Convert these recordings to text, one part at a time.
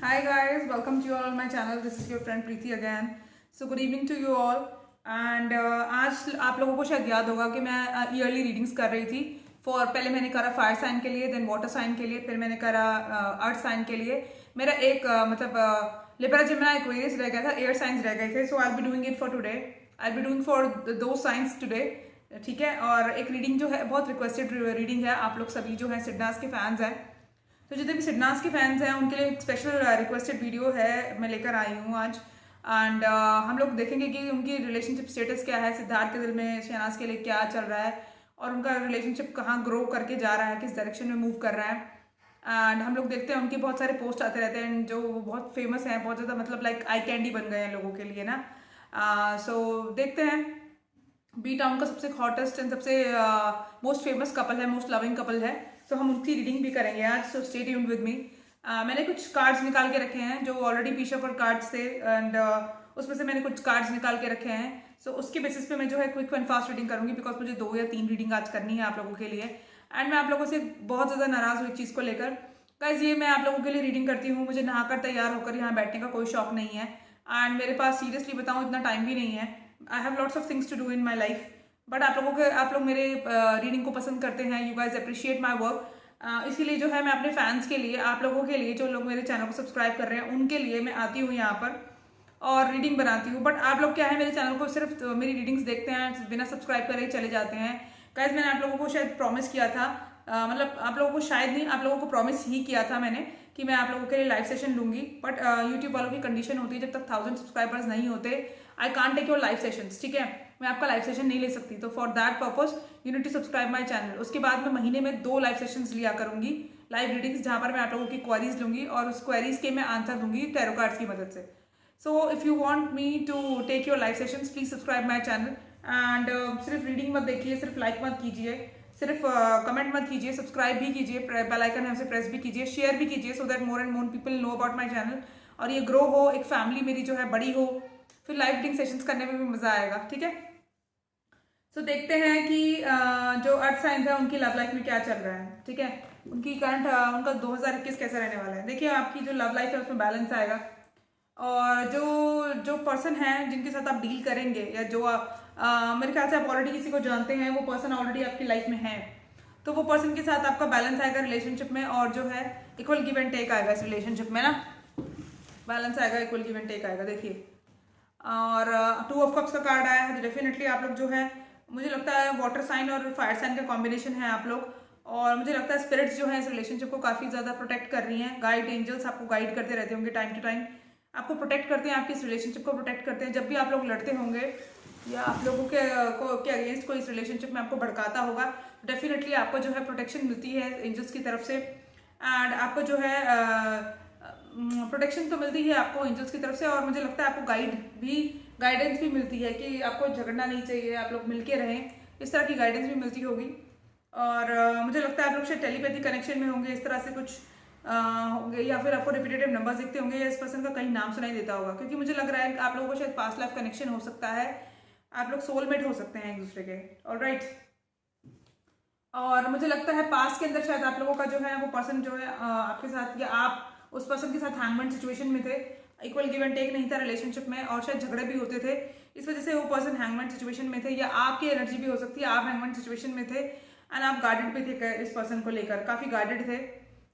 Hi guys, welcome to you all on my channel. This is your friend Preeti again. So good evening to you all. And आज आप लोगों को शायद याद होगा कि मैं ईयरली रीडिंग्स कर रही थी पहले मैंने करा फायर साइन के लिए, देन वाटर साइन के लिए, फिर मैंने करा अर्थ साइन के लिए। मेरा एक लिब्रा जेमिनी एक्वेरियस रह गया था, एयर साइंस रह गए थे। So I will be doing it for today, I will be doing for two science today, ठीक है। और एक रीडिंग जो है बहुत रिक्वेस्टेड रीडिंग है, आप लोग सभी जो है सिडनास के फैंस हैं, तो जितने भी सिडनास के फैंस हैं उनके लिए एक स्पेशल रिक्वेस्टेड वीडियो है मैं लेकर आई हूँ आज। एंड हम लोग देखेंगे कि उनकी रिलेशनशिप स्टेटस क्या है, सिद्धार्थ के दिल में शहनाज के लिए क्या चल रहा है और उनका रिलेशनशिप कहाँ ग्रो करके जा रहा है, किस डायरेक्शन में मूव कर रहा है। एंड हम लोग देखते हैं उनके बहुत सारे पोस्ट आते रहते हैं जो बहुत फेमस हैं, बहुत ज़्यादा मतलब लाइक आई कैंडी बन गए हैं लोगों के लिए ना। सो देखते हैं। बी टाउन का सबसे हॉटेस्ट एंड सबसे मोस्ट फेमस कपल है, मोस्ट लविंग कपल है। तो हम उनकी रीडिंग भी करेंगे आज, so stay tuned with me. मैंने कुछ कार्ड्स निकाल के रखे हैं जो ऑलरेडी पी शफल कार्ड्स थे, एंड उसमें से मैंने कुछ कार्ड्स निकाल के रखे हैं। सो उसके बेसिस पे मैं जो है क्विक एंड फास्ट रीडिंग करूंगी, बिकॉज मुझे 2 या 3 रीडिंग आज करनी है आप लोगों के लिए। एंड मैं आप लोगों से बहुत ज़्यादा नाराज़ हुई चीज़ को लेकर। गाइस ये मैं आप लोगों के लिए रीडिंग करती हूँ, मुझे नहाकर तैयार होकर यहाँ बैठने का कोई शौक नहीं है। एंड मेरे पास सीरियसली बताऊँ इतना टाइम भी नहीं है। I have lots of things to do in my life, but आप लोग मेरे रीडिंग को पसंद करते हैं, you guys appreciate my work. इसीलिए जो है मैं अपने फैंस के लिए, आप लोगों के लिए जो लोग मेरे चैनल को सब्सक्राइब कर रहे हैं उनके लिए मैं आती हूँ यहाँ पर और रीडिंग बनाती हूँ। बट आप लोग क्या है मेरे चैनल को सिर्फ मेरी रीडिंग्स देखते हैं, बिना सब्सक्राइब करे चले जाते हैं। गाइज मैंने आप लोगों को शायद प्रॉमिस किया था, मतलब आप लोगों को शायद नहीं, आप लोगों को प्रॉमिस ही किया था मैंने कि मैं आप लोगों के लिए लाइव सेशन लूंगी। बट यूट्यूब वालों की कंडीशन होती है जब तक 1000 सब्सक्राइबर्स नहीं होते, I can't take your live sessions, ठीक है। मैं आपका लाइव सेशन नहीं ले सकती, तो for that purpose you need to subscribe my channel. उसके बाद मैं महीने में 2 लाइव सेशंस लिया करूंगी, लाइव रीडिंग्स, जहां पर मैं आप लोगों की क्वेरीज लूंगी और उस क्वेरीज के मैं आंसर दूंगी टैरो कार्ड्स की मदद से। So if you want me to take your live sessions please subscribe my channel. And सिर्फ रीडिंग मत देखिए, सिर्फ लाइक मत कीजिए, सिर्फ कमेंट मत कीजिए, सब्सक्राइब भी कीजिए, बेल आइकन है उसे प्रेस भी कीजिए, शेयर भी कीजिए, so that more and more people know about my channel और ये ग्रो हो, एक फैमिली मेरी जो है बड़ी हो, फिर लाइव रीडिंग सेशंस करने में भी मजा आएगा, ठीक है। सो देखते हैं कि जो अर्थ साइंस है उनकी लव लाइफ में क्या चल रहा है, ठीक है। उनकी करंट उनका 2021 कैसा रहने वाला है। देखिए आपकी जो लव लाइफ है उसमें बैलेंस आएगा, और जो पर्सन है जिनके साथ आप डील करेंगे या जो मेरे ख्याल से आप ऑलरेडी किसी को जानते हैं, वो पर्सन ऑलरेडी आपकी लाइफ में है, तो वो पर्सन के साथ आपका बैलेंस आएगा रिलेशनशिप में, और जो है इक्वल गिव एंड टेक आएगा इस रिलेशनशिप में ना, बैलेंस आएगा, इक्वल गिव एंड टेक आएगा। देखिए और 2 ऑफ कप्स का कार्ड आया है, तो डेफिनेटली आप लोग जो है, मुझे लगता है वाटर साइन और फायर साइन का कॉम्बिनेशन है आप लोग, और मुझे लगता है स्पिरिट्स जो है इस रिलेशनशिप को काफ़ी ज़्यादा प्रोटेक्ट कर रही हैं। गाइड एंजल्स आपको गाइड करते रहते होंगे, टाइम टू टाइम आपको प्रोटेक्ट करते हैं, आपकी इस रिलेशनशिप को प्रोटेक्ट करते हैं। जब भी आप लोग लड़ते होंगे या आप लोगों के अगेंस्ट कोई इस रिलेशनशिप में आपको भड़काता होगा, डेफिनेटली आपको जो है प्रोटेक्शन मिलती है एंजल्स की तरफ से। एंड आपको जो है प्रोटेक्शन तो मिलती है आपको एंजल्स की तरफ से, और मुझे लगता है आपको गाइडेंस भी मिलती है कि आपको झगड़ना नहीं चाहिए, आप लोग मिलके रहें, इस तरह की गाइडेंस भी मिलती होगी। और मुझे लगता है आप लोग शायद टेलीपैथी कनेक्शन में होंगे, इस तरह से कुछ होंगे, या फिर आपको रिपीटेटिव नंबर्स दिखते होंगे, या इस पर्सन का कहीं नाम सुनाई देता होगा, क्योंकि मुझे लग रहा है आप लोगों को शायद पास्ट लाइफ कनेक्शन हो सकता है, आप लोग सोलमेट हो सकते हैं एक दूसरे के, ऑलराइट। और मुझे लगता है पास्ट के अंदर शायद आप लोगों का जो है वो पर्सन जो है आपके साथ, या आप उस पर्सन के साथ हैंगमैन सिचुएशन में थे, इक्वल गिव एंड टेक नहीं था रिलेशनशिप में, और शायद झगड़े भी होते थे, इस वजह से वो पर्सन हैंगमैन सिचुएशन में थे, या आपकी एनर्जी भी हो सकती है, आप हैंगमैन सिचुएशन में थे एंड आप गार्डेड भी थे इस पर्सन को लेकर, काफ़ी गार्डेड थे,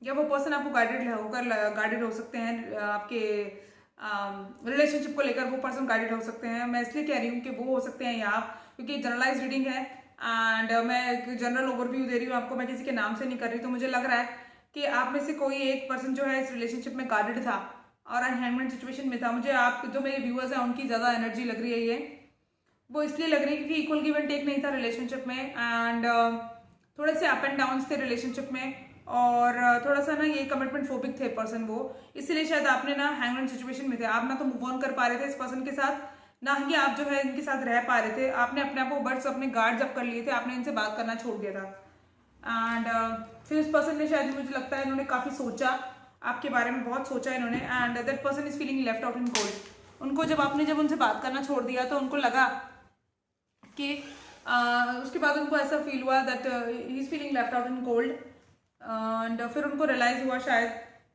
या वो पर्सन आपको गार्डेड हो सकते हैं आपके रिलेशनशिप को लेकर, वो पर्सन गाइडेड हो सकते हैं। मैं इसलिए कह रही हूँ कि वो हो सकते हैं या आप, क्योंकि जनरलाइज रीडिंग है एंड मैं एक जनरल ओवरव्यू दे रही हूँ आपको, मैं किसी के नाम से नहीं कर रही। तो मुझे लग रहा है कि आप में से कोई एक पर्सन जो है इस रिलेशनशिप में गार्डेड था और हैंगमैन सिचुएशन में था। मुझे आप जो मेरे व्यूअर्स हैं उनकी ज़्यादा एनर्जी लग रही है, ये वो इसलिए लग रही है क्योंकि इक्वल गिव एंड टेक नहीं था रिलेशनशिप में, एंड थोड़े से अप एंड डाउन थे रिलेशनशिप में, और थोड़ा सा ना ये कमिटमेंट फोबिक थे पर्सन वो, इसलिए शायद आपने ना हैंगमैन सिचुएशन में थे, आप ना तो मूव ऑन कर पा रहे थे इस पर्सन के साथ, ना ही आप जो है इनके साथ रह पा रहे थे। आपने अपने आप को बर्ड्स अपने गार्ड्स अप कर लिए थे, आपने इनसे बात करना छोड़ दिया था। एंड फिर उस पर्सन ने शायद, मुझे लगता है इन्होंने काफ़ी सोचा आपके बारे में, बहुत सोचा इन्होंने, and that person is feeling left out in cold. उनको जब उनसे बात करना छोड़ दिया तो उनको लगा कि उसके बाद उनको ऐसा फील हुआ that he is feeling left out in cold, and फिर उनको रियलाइज हुआ शायद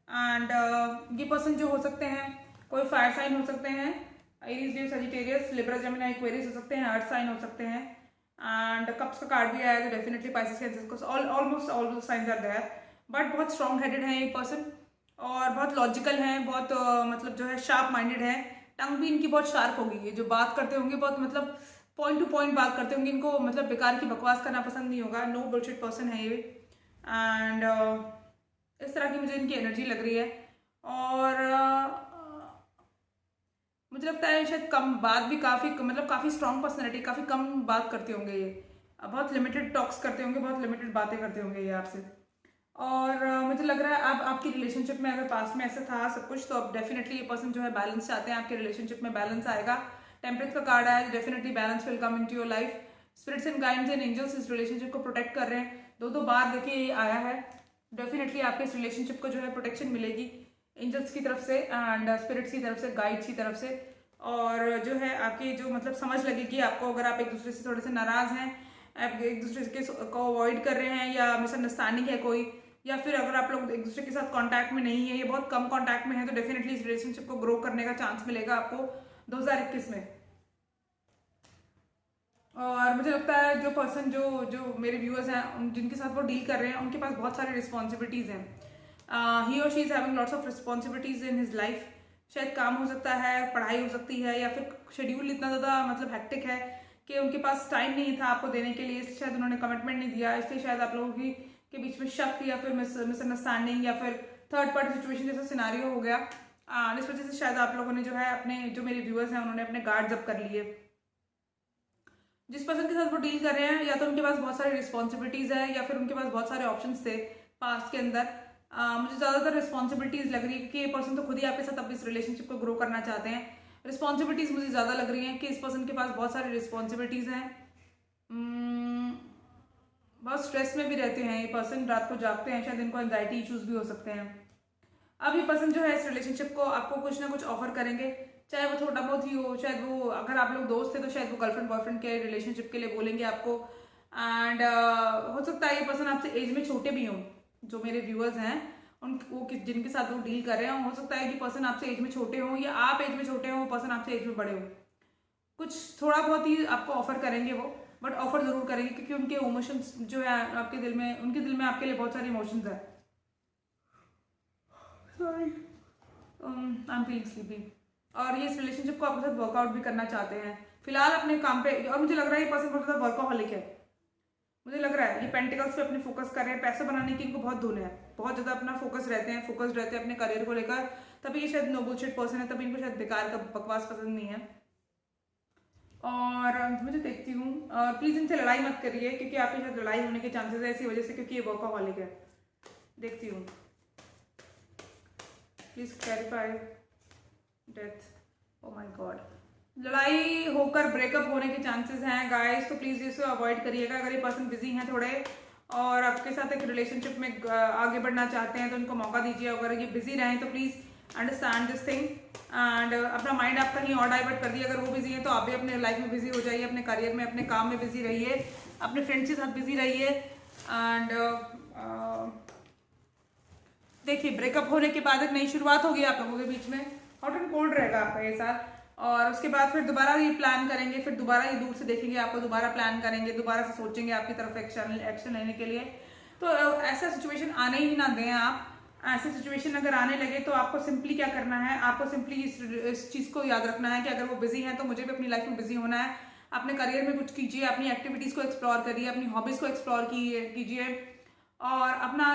एंड ये पर्सन जो हो सकते हैं, कोई फायर साइन हो सकते हैं, Aries, leave, Sagittarius, Libra, Gemini, Aquarius हो सकते हैं, अर्थ साइन हो सकते हैं। एंड कप्स का कार्ड भी आया तो definitely Pisces, cancer, almost all signs are there. But बहुत स्ट्रॉन्ग हेडेड है ये पर्सन और बहुत लॉजिकल हैं, बहुत मतलब जो है शार्प माइंडेड है। टंग भी इनकी बहुत शार्प होगी, ये जो बात करते होंगे बहुत मतलब पॉइंट टू पॉइंट बात करते होंगे, इनको मतलब बेकार की बकवास करना पसंद नहीं होगा। नो बुलशिट पर्सन है ये। एंड इस तरह की मुझे इनकी एनर्जी लग रही है। और मुझे लगता है शायद कम बात भी, काफ़ी मतलब काफ़ी स्ट्रॉन्ग पर्सनैलिटी, काफ़ी कम बात करते होंगे ये, बहुत लिमिटेड टॉक्स करते होंगे, बहुत लिमिटेड बातें करते होंगे ये आपसे। और मुझे लग रहा है अब आपकी रिलेशनशिप में अगर पास्ट में ऐसा था सब कुछ, तो अब डेफिनेटली ये पर्सन जो है बैलेंस चाहते हैं, आपके रिलेशनशिप में बैलेंस आएगा। टेम्परेट का कार्ड आया, definitely balance will come into your life. Spirits and guides and angels इस रिलेशनशिप को प्रोटेक्ट कर रहे हैं। दो बार देखिए ये आया है, डेफिनेटली आपके इस रिलेशनशिप को जो है प्रोटेक्शन मिलेगी एंजल्स की तरफ से एंड स्पिरिट्स की तरफ से, गाइड्स की तरफ से। और जो है आपकी जो मतलब समझ लगेगी आपको, अगर आप एक दूसरे से थोड़े से नाराज हैं, आप एक दूसरे के को अवॉइड कर रहे हैं या मिसअंडरस्टैंडिंग है कोई, या फिर अगर आप लोग एक दूसरे के साथ कांटेक्ट में नहीं है, ये बहुत कम कांटेक्ट में है, तो डेफिनेटली इस रिलेशनशिप को ग्रो करने का चांस मिलेगा आपको 2021 में। और मुझे लगता है जो पर्सन जो मेरे व्यूअर्स हैं, जिनके साथ वो डील कर रहे हैं, उनके पास बहुत सारी रिस्पॉन्सिबिलिटीज़ हैं। ही और she is having lots of responsibilities in his life. शायद काम हो सकता है, पढ़ाई हो सकती है, या फिर शेड्यूल इतना ज़्यादा मतलब हेक्टिक है कि उनके पास टाइम नहीं था आपको देने के लिए, इसलिए शायद उन्होंने कमिटमेंट नहीं दिया। इसलिए शायद आप लोगों की के बीच में शक या फिर मिसअंडरस्टैंडिंग या फिर थर्ड पार्टी सिचुएशन जैसा सिनारियो हो गया। इस वजह से शायद आप लोगों ने जो है अपने, जो मेरे व्यूअर्स हैं, उन्होंने अपने गार्ड जब कर लिए। जिस पर्सन के साथ वो डील कर रहे हैं, या तो उनके पास बहुत सारी रिस्पॉन्सिबिलिटीज़ है, या फिर उनके पास बहुत सारे ऑप्शंस थे पास्ट के अंदर। मुझे ज़्यादातर रिस्पॉन्सिबिलिटीज़ लग रही है, क्योंकि ये पर्सन तो खुद ही आपके साथ अब इस रिलेशनशिप को ग्रो करना चाहते हैं। रिस्पॉन्सिबिलिटीज़ मुझे ज़्यादा लग रही हैं कि इस पर्सन के पास बहुत सारी रिस्पॉन्सिबिलिटीज़ हैं। बहुत स्ट्रेस में भी रहते हैं ये पर्सन, रात को जागते हैं, शायद इनको एंजाइटी इश्यूज भी हो सकते हैं। अब ये पर्सन जो है इस रिलेशनशिप को आपको कुछ ना कुछ ऑफर करेंगे, चाहे वो छोटा बहुत ही हो, शायद वो, अगर आप लोग दोस्त थे तो शायद वो गर्लफ्रेंड बॉयफ्रेंड के रिलेशनशिप के लिए बोलेंगे आपको। एंड हो सकता है ये पर्सन आपसे एज में छोटे भी हों, जो मेरे व्यूअर्स हैं उन वो जिनके साथ वो डील कर रहे हैं, हो सकता है कि पर्सन आपसे एज में छोटे हों, या आप एज में छोटे हों, पर्सन आपसे एज में बड़े हों। कुछ थोड़ा बहुत ही आपको ऑफर करेंगे वो, बट ऑफर जरूर करेंगे, क्योंकि उनके इमोशंस जो है आपके दिल में, उनके दिल में आपके लिए बहुत सारे इमोशंस है। Sorry, I am feeling sleepy. और ये इस रिलेशनशिप को आपके साथ वर्कआउट भी करना चाहते हैं फिलहाल अपने काम पे। और मुझे लग रहा है ये पर्सन बहुत ज़्यादा वर्कaholic है, मुझे लग रहा है ये पेंटिकल्स पे अपने फोकस कर रहे हैं, पैसे बनाने की इनको बहुत धुन है, बहुत ज़्यादा अपना फोकस रहते हैं, फोकस्ड रहते हैं अपने करियर को लेकर। तभी ये शायद नो बुलशिट पर्सन है, तभी इनको शायद बेकार का बकवास पसंद नहीं है। और मुझे देखती हूँ, और प्लीज़ इनसे लड़ाई मत करिए, क्योंकि आपके साथ लड़ाई होने के चांसेस है इसी वजह से, क्योंकि ये वर्कaholic है। देखती हूँ, please clarify death. Oh my God, लड़ाई होकर ब्रेकअप होने के चांसेस हैं गाइस, तो प्लीज़ इसे अवॉइड करिएगा। अगर ये पर्सन बिजी हैं थोड़े और आपके साथ एक रिलेशनशिप में आगे बढ़ना चाहते हैं, तो उनको मौका दीजिए। अगर ये बिजी रहें तो please understand this thing and अपना माइंड आप कहीं और डाइवर्ट कर दिए। अगर वो बिजी है तो आप भी अपने लाइफ में बिजी हो जाइए, अपने करियर में, अपने काम में बिजी रहिए, अपने फ्रेंड्स के साथ बिजी रहिए। एंड देखिए, ब्रेकअप होने के बाद एक नई शुरुआत होगी आप लोगों के बीच में, हॉट एंड कोल्ड रहेगा आपका ये साथ। और उसके बाद फिर दोबारा ये प्लान करेंगे, फिर दोबारा ये दूर से देखेंगे आपको, दोबारा प्लान करेंगे, दोबारा से सोचेंगे आपकी तरफ एक्शन लेने के लिए। तो ऐसा सिचुएशन आने ही ना दें आप। ऐसी सिचुएशन अगर आने लगे तो आपको सिंपली क्या करना है, आपको सिंपली इस चीज़ को याद रखना है कि अगर वो बिजी हैं तो मुझे भी अपनी लाइफ में बिजी होना है। अपने करियर में कुछ कीजिए, अपनी एक्टिविटीज़ को एक्सप्लोर करिए, अपनी हॉबीज़ को एक्सप्लोर कीजिए, और अपना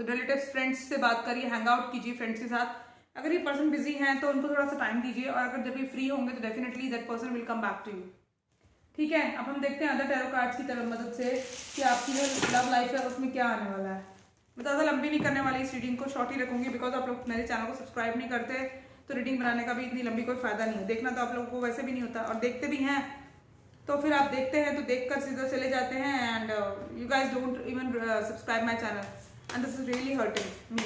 रिलेटिव्स फ्रेंड्स से बात करिए, हैंग आउट कीजिए फ्रेंड्स के साथ। अगर ये पर्सन बिजी हैं तो उनको थोड़ा सा टाइम दीजिए, और अगर जब ये फ्री होंगे तो definitely that person will come back to you. ठीक है, अब हम देखते हैं अदर टैरो कार्ड्स की तरफ मदद से कि आपकी जो लव लाइफ है उसमें क्या आने वाला है। मैं ज़्यादा लंबी नहीं करने वाली, इस रीडिंग को शॉर्ट ही रखूंगी, बिकॉज आप लोग मेरे चैनल को सब्सक्राइब नहीं करते, तो रीडिंग बनाने का भी इतनी लंबी कोई फायदा नहीं है। देखना तो आप लोगों को वैसे भी नहीं होता, और देखते भी हैं तो फिर आप देखते हैं तो देख कर सीधा चले जाते हैं, and you guys don't even subscribe my channel, and this is really hurting me.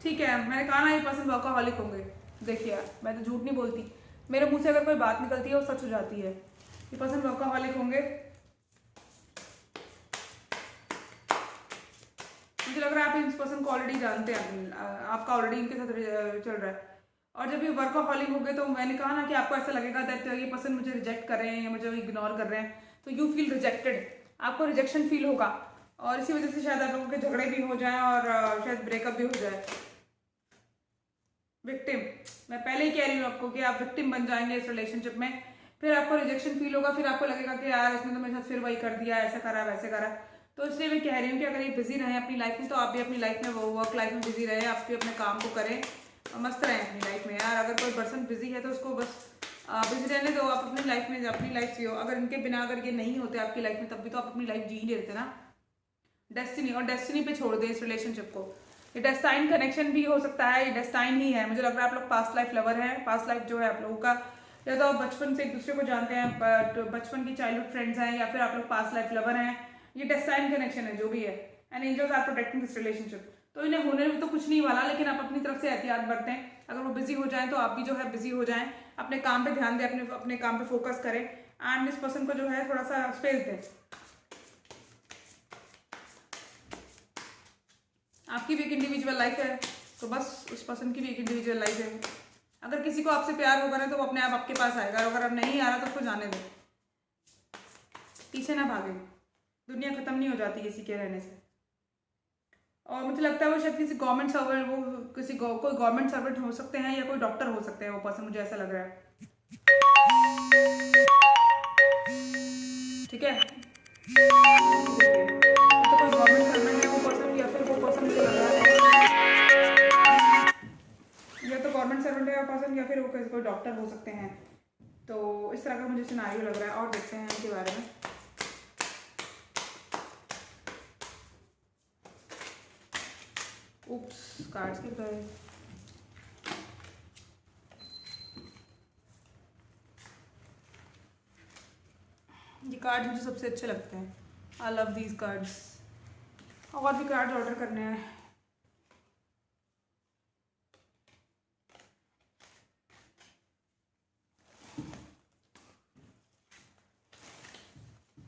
ठीक है, मैंने कहा ना ये पर्सन वर्कaholic होंगे। देखिए, मैं तो झूठ नहीं बोलती, मेरे मुंह से अगर कोई बात निकलती है वो सच हो जाती है। ये पर्सन वर्कaholic होंगे, मुझे लग रहा है आप इस पर्सन को ऑलरेडी जानते हैं, आपका ऑलरेडी इनके साथ चल रहा है। और जब ये वर्कaholic हो गए तो मैंने कहा ना कि आपको ऐसा लगेगा दैट ये पर्सन मुझे रिजेक्ट कर रहे हैं या मुझे इग्नोर कर रहे हैं, तो यू फील रिजेक्टेड, आपको रिजेक्शन फील होगा और इसी वजह से शायद आप लोगों के झगड़े भी हो जाएं और शायद ब्रेकअप भी हो जाए। विक्टिम, मैं पहले ही कह रही हूँ आपको कि आप विक्टिम बन जाएंगे इस रिलेशनशिप में, फिर आपको रिजेक्शन फील होगा, फिर आपको लगेगा कि यार इसने तो मेरे साथ फिर वही कर दिया, ऐसा करा वैसे करा। तो इसलिए मैं कह रही हूँ कि अगर ये बिजी रहें अपनी लाइफ में तो आप भी अपनी लाइफ में वर्क लाइफ में बिजी रहें, आप भी अपने काम को करें और मस्त रहें अपनी लाइफ में। यार अगर कोई पर्सन बिजी है तो उसको बस बिजी रहने दो, आप अपनी लाइफ में अपनी लाइफ जियो। अगर इनके बिना अगर ये नहीं होते आपकी लाइफ में तब भी तो आप अपनी लाइफ जी ही लेते ना। डेस्टिनी, और डेस्टिनी पे छोड़ दें इस रिलेशनशिप को। ये डेस्टाइन कनेक्शन भी हो सकता है, ये डेस्टाइन ही है। मुझे लग रहा है आप लोग पास्ट लाइफ लवर हैं, पास्ट लाइफ जो है आप लोगों का या तो आप बचपन से एक दूसरे को जानते हैं, बचपन की चाइल्डहुड फ्रेंड्स हैं, या फिर आप लोग पास्ट लाइफ लवर हैं। ये डेस्टाइन कनेक्शन है जो भी है, and angels are protecting this relationship. तो इन्हें होने में तो कुछ नहीं वाला, लेकिन आप अपनी तरफ से एहतियात बरतें। अगर वो बिजी हो जाएं तो आप भी जो है बिजी हो जाएं, अपने काम पे ध्यान दें, अपने काम पे फोकस करें एंड इस पर्सन को जो है थोड़ा सा स्पेस दें। आपकी भी एक इंडिविजुअल लाइफ है तो बस उस पर्सन की भी एक इंडिविजुअल लाइफ है। अगर किसी को आपसे प्यार होगा ना तो वो अपने आप आपके पास आएगा, अगर अब नहीं आ रहा तो उसको जाने दें, पीछे ना भागे। दुनिया खत्म नहीं हो जाती किसी के रहने से। और मुझे लगता है वो शायद किसी गवर्नमेंट सर्वेंट, वो किसी कोई गवर्नमेंट सर्वेंट हो सकते हैं या कोई डॉक्टर हो सकते हैं वो पर्सन, मुझे ऐसा लग रहा है। ठीक है, तो कोई गवर्नमेंट सर्वेंट है वो पर्सन, या फिर वो पर्सन मुझे लग रहा है या तो गवर्नमेंट सर्वेंट है वो पर्सन, या फिर वो कोई डॉक्टर हो सकते हैं। तो इस तरह का मुझे सिनारियो लग रहा है। और देखते हैं इनके बारे में। उप्स, कार्ड्स के गए। ये कार्ड मुझे सबसे अच्छे लगते हैं, आई लव दीज कार्ड्स। और भी कार्ड ऑर्डर करने हैं।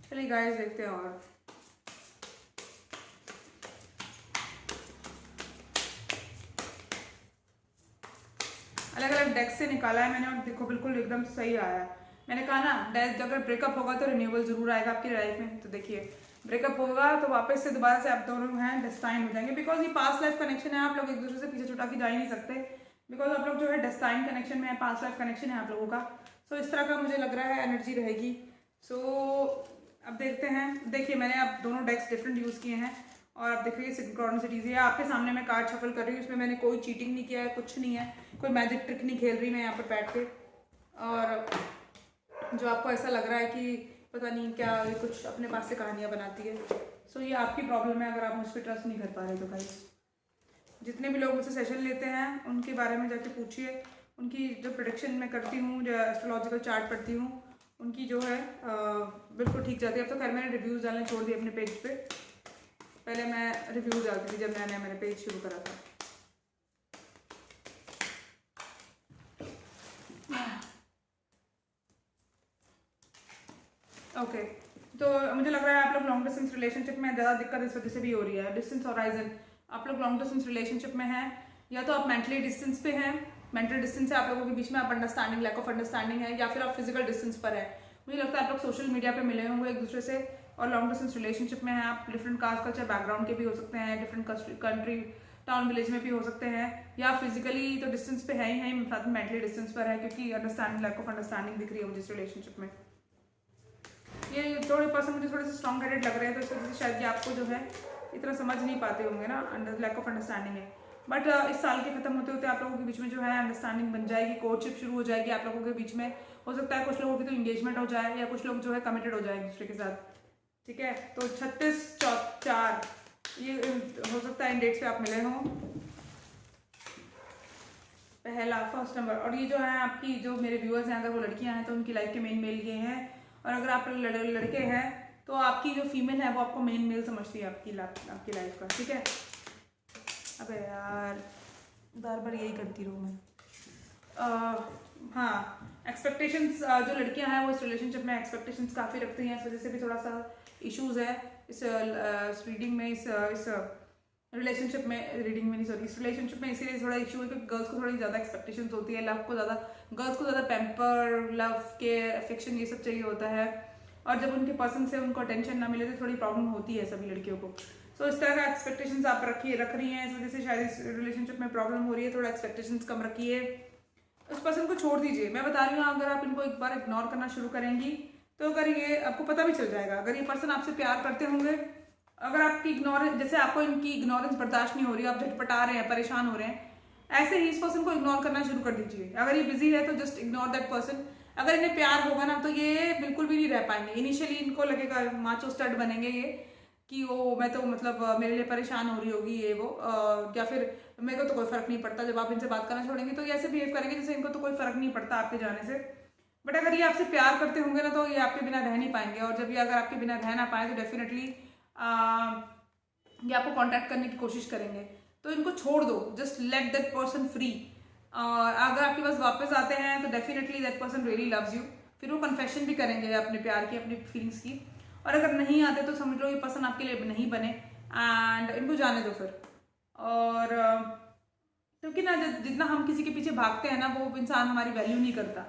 चलिए गाइस देखते हैं। और अलग अलग डेस्क से निकाला है मैंने और देखो बिल्कुल एकदम सही आया है। मैंने कहा ना अगर ब्रेकअप होगा तो रिन्यूअल जरूर आएगा आपकी लाइफ में। तो देखिए ब्रेकअप होगा तो वापस से दोबारा से आप दोनों हैं डेस्टाइन हो जाएंगे, बिकॉज ये पास्ट लाइफ कनेक्शन है। आप लोग एक दूसरे से पीछे छुटा के जा ही नहीं सकते, बिकॉज आप लोग जो है डेस्टाइन कनेक्शन में है, पास्ट लाइफ कनेक्शन है आप लोगों का। सो इस तरह का मुझे लग रहा है एनर्जी रहेगी। सो अब देखते हैं। देखिए मैंने अब दोनों डेस्क डिफरेंट यूज़ किए हैं और आप देख रही है सिंक्रोनिसिटीज है। आपके सामने मैं कार्ड शफल कर रही हूँ, इसमें मैंने कोई चीटिंग नहीं किया है, कुछ नहीं है, कोई मैजिक ट्रिक नहीं खेल रही मैं यहाँ पर बैठ के। और जो आपको ऐसा लग रहा है कि पता नहीं क्या कुछ अपने पास से कहानियाँ बनाती है, सो ये आपकी प्रॉब्लम है अगर आप मुझ पर ट्रस्ट नहीं कर पा रहे। तो गाइस जितने भी लोग मुझसे सेशन लेते हैं उनके बारे में जाके पूछिए, उनकी जो प्रेडिक्शन मैं करती हूँ, जो एस्ट्रोलॉजिकल चार्ट पढ़ती हूँ, उनकी जो है बिल्कुल ठीक जाती है। अब तो खैर मैंने रिव्यूज़ डालने छोड़ दिए अपने पेज पे, पहले मैं रिव्यूज़ डालती थी जब मैंने पेज शुरू करा था। ओके तो मुझे लग रहा है आप लोग लॉन्ग डिस्टेंस रिलेशनशिप में ज़्यादा दिक्कत इस वजह से भी हो रही है। डिस्टेंस हॉराइजन, आप लोग लॉन्ग डिस्टेंस रिलेशनशिप में हैं, या तो आप मेंटली डिस्टेंस पे हैं, मेंटल डिस्टेंस है आप लोगों के बीच में, आप अंडरस्टैंडिंग लैक ऑफ अंडरस्टैंडिंग है, या फिर आप फिजिकल डिस्टेंस पर है। मुझे लगता है आप लोग सोशल मीडिया पे मिले होंगे एक दूसरे से और लॉन्ग डिस्टेंस रिलेशनशिप में हैं। आप डिफरेंट कास्ट कल्चर बैकग्राउंड के भी हो सकते हैं, डिफरेंट कंट्री टाउन विलेज में भी हो सकते हैं, या फिजिकली तो डिस्टेंस पे है ही, साथ में मेंटली डिस्टेंस पर है, क्योंकि अंडरस्टैंडिंग लैक ऑफ अंडरस्टैंडिंग दिख रही है मुझे इस रिलेशनशिप में। ये थोड़े पर्सन मुझे थोड़े से स्ट्रॉन्ग हेडेड लग रहे हैं, तो इस वजह से शायद ये आपको जो है इतना समझ नहीं पाते होंगे ना, लैक ऑफ अंडरस्टैंडिंग है। बट इस साल के खत्म होते होते आप लोगों के बीच में जो है अंडरस्टैंडिंग बन जाएगी, कोर्टशिप शुरू हो जाएगी आप लोगों के बीच में। हो सकता है कुछ लोगों की तो इंगेजमेंट हो जाए, या कुछ लोग जो है कमिटेड हो जाए एक दूसरे के साथ। ठीक है, तो 36/4 ये हो सकता है इन डेट्स पे आप मिले हों, पहला फर्स्ट नंबर। और ये जो है आपकी जो मेरे व्यूअर्स हैं, अगर वो लड़कियां हैं तो उनकी लाइफ के मेन मेल ये हैं, और अगर आप लड़के हैं तो आपकी जो फीमेल है वो आपको मेन मेल समझती है आपकी लाइफ का। ठीक है, अबे यार बार बार यही करती रहूँ मैं। हाँ, एक्सपेक्टेशंस जो लड़कियां हैं वो इस रिलेशनशिप में एक्सपेक्टेशंस काफ़ी रखती हैं, इस वजह से भी थोड़ा सा इश्यूज है इस रीडिंग में, इस रिलेशनशिप में, रीडिंग में नहीं सॉरी, इस रिलेशनशिप में इसीलिए थोड़ा इशू है क्योंकि गर्ल्स को थोड़ी ज़्यादा एक्सपेक्टेशंस होती है, लव को ज़्यादा, गर्ल्स को ज़्यादा पैम्पर, लव, केयर, अफेक्शन ये सब चाहिए होता है, और जब उनके पर्सन से उनको अटेंशन ना मिले तो थोड़ी प्रॉब्लम होती है सभी लड़कियों को। सो इस तरह का एक्सपेक्टेशंस आप रख रही हैं, इस वजह से शायद इस रिलेशनशिप में प्रॉब्लम हो रही है। थोड़ा एक्सपेक्टेशंस कम रखिए, उस पर्सन को छोड़ दीजिए। मैं बता रही हूँ अगर आप इनको एक बार इग्नोर करना शुरू करेंगी तो अगर ये आपको पता भी चल जाएगा, अगर ये पर्सन आपसे प्यार करते होंगे, अगर आपकी इग्नोरेंस, जैसे आपको इनकी इग्नोरेंस बर्दाश्त नहीं हो रही, आप झटपटा रहे हैं, परेशान हो रहे हैं, ऐसे ही इस पर्सन को इग्नोर करना शुरू कर दीजिए। अगर ये बिजी है तो जस्ट इग्नोर दैट पर्सन। अगर इन्हें प्यार होगा ना तो ये बिल्कुल भी नहीं रह पाएंगे। इनिशियली इनको लगेगा माचो स्टड बनेंगे ये कि वो मैं तो मतलब मेरे लिए परेशान हो रही होगी ये वो, या फिर मेरे को तो कोई फर्क नहीं पड़ता। जब आप इनसे बात करना छोड़ेंगे तो ये ऐसे बिहेव करेंगे जैसे इनको तो कोई फर्क नहीं पड़ता आपके जाने से। बट अगर ये आपसे प्यार करते होंगे ना तो ये आपके बिना रह नहीं पाएंगे, और जब ये अगर आपके बिना रह ना पाए तो डेफिनेटली ये आपको कांटेक्ट करने की कोशिश करेंगे। तो इनको छोड़ दो, just let that person free. अगर आपके पास वापस आते हैं तो definitely that person really loves you, फिर वो कन्फेशन भी करेंगे अपने प्यार की, अपनी फीलिंग्स की। और अगर नहीं आते तो समझ लो ये पर्सन आपके लिए नहीं बने, एंड इनको जाने दो फिर। और क्योंकि ना जितना हम किसी के पीछे भागते हैं ना वो इंसान हमारी वैल्यू नहीं करता।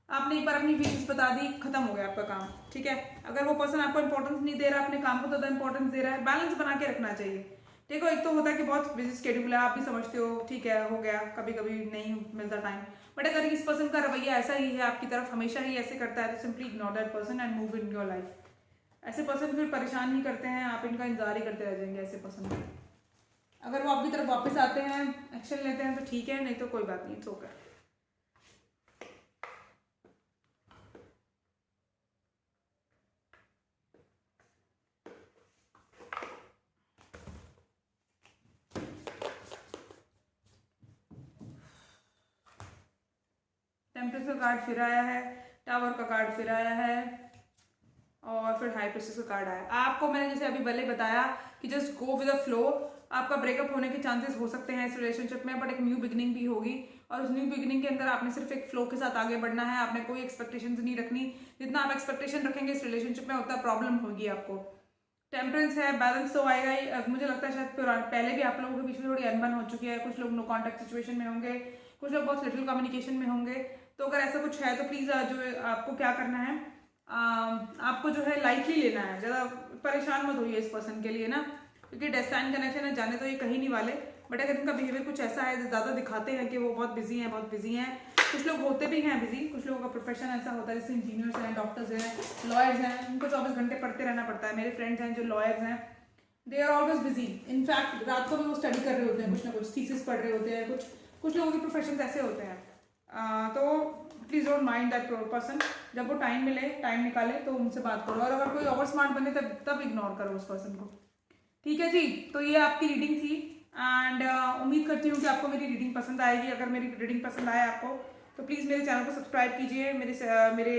आपने एक बार अपनी फीलिंग्स बता दी, खत्म हो गया आपका काम, ठीक है। अगर वो पर्सन आपको इंपॉर्टेंस नहीं दे रहा, अपने काम को ज़्यादा इंपॉर्टेंस दे रहा है, बैलेंस बना के रखना चाहिए। देखो एक तो होता है कि बहुत बिजी स्केड्यूल है, आप भी समझते हो, ठीक है, हो गया, कभी कभी नहीं मिलता टाइम। बट अगर इस पर्सन का रवैया ऐसा ही है आपकी तरफ, हमेशा ही ऐसे करता है, तो simply ignore that person and move in your life. ऐसे पर्सन फिर परेशान ही करते हैं, आप इनका इंतजार ही करते रह जाएंगे ऐसे पर्सन। अगर वो आपकी तरफ वापस आते हैं, एक्शन लेते हैं तो ठीक है, नहीं तो कोई बात नहीं, इट्स ओके। टेम्परेचर का कार्ड फिर आया है, टावर का कार्ड फिर आया है, और फिर हाई प्रिस्टेस का कार्ड आया। आपको मैंने जैसे अभी पहले बताया कि just go with the flow. आपका ब्रेकअप होने के चांसेस हो सकते हैं इस रिलेशनशिप में, बट एक न्यू बिगिनिंग भी होगी, और उस न्यू बिगिनिंग के अंदर आपने सिर्फ एक फ्लो के साथ आगे बढ़ना है। आपने कोई एक्सपेक्टेशंस नहीं रखनी, जितना आप एक्सपेक्टेशन रखेंगे इस रिलेशनशिप में उतना प्रॉब्लम होगी आपको। टेम्परेंस है, बैलेंस तो आएगा ही। मुझे लगता है शायद पहले भी आप लोगों के बीच में थोड़ी अनबन हो चुकी है, कुछ लोग नो कॉन्टैक्ट सिचुएशन में होंगे, कुछ लोग बहुत लिटिल कम्युनिकेशन में होंगे। तो अगर ऐसा कुछ है तो प्लीज़ जो आपको क्या करना है, आपको जो है लाइटली लेना है, ज़्यादा परेशान मत होइए इस पर्सन के लिए ना, क्योंकि डेस्टाइन कनेक्शन है, जाने तो ये कहीं नहीं वाले। बट अगर इनका बिहेवियर कुछ ऐसा है, ज़्यादा दिखाते हैं कि वो बहुत बिजी हैं, बहुत बिजी हैं। कुछ लोग होते भी हैं बिजी, कुछ लोगों का प्रोफेशन ऐसा होता है, जैसे इंजीनियर्स हैं, डॉक्टर्स हैं, लॉयर्स हैं, उनको 24 घंटे पढ़ते रहना पड़ता है। मेरे फ्रेंड्स हैं जो लॉयर्स हैं, they are always busy. In fact रात को भी वो स्टडी कर रहे होते हैं, कुछ ना कुछ थीसिस पढ़ रहे होते हैं, कुछ लोगों के प्रोफेशन ऐसे होते हैं। तो please don't mind that person. जब वो टाइम मिले, टाइम निकाले तो उनसे बात करो, और अगर कोई ओवर स्मार्ट बने तब इग्नोर करो उस पर्सन को, ठीक है जी। तो ये आपकी रीडिंग थी, एंड उम्मीद करती हूँ कि आपको मेरी रीडिंग पसंद आएगी। अगर मेरी रीडिंग पसंद आए आपको तो प्लीज़ मेरे चैनल को सब्सक्राइब कीजिए, मेरे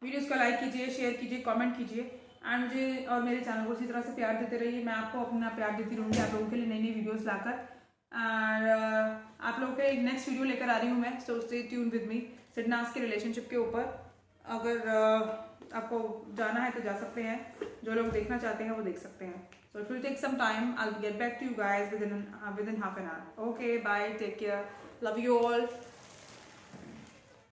वीडियोज़ को लाइक कीजिए, शेयर कीजिए, कमेंट कीजिए, एंड मुझे और मेरे चैनल को इसी तरह से प्यार देते रहिए। मैं आपको अपना प्यार देती रहूँगी आप लोगों के लिए नई वीडियोज़ लाकर। और आप लोगों के नेक्स्ट वीडियो लेकर आ रही हूँ मैं, so stay tuned with me, सिडनास के रिलेशनशिप के ऊपर। अगर आपको जाना है तो जा सकते हैं, जो लोग देखना चाहते हैं वो देख सकते हैं। So it will take some time, I will get back to you guys within half an hour. Okay, bye, take care, love you all.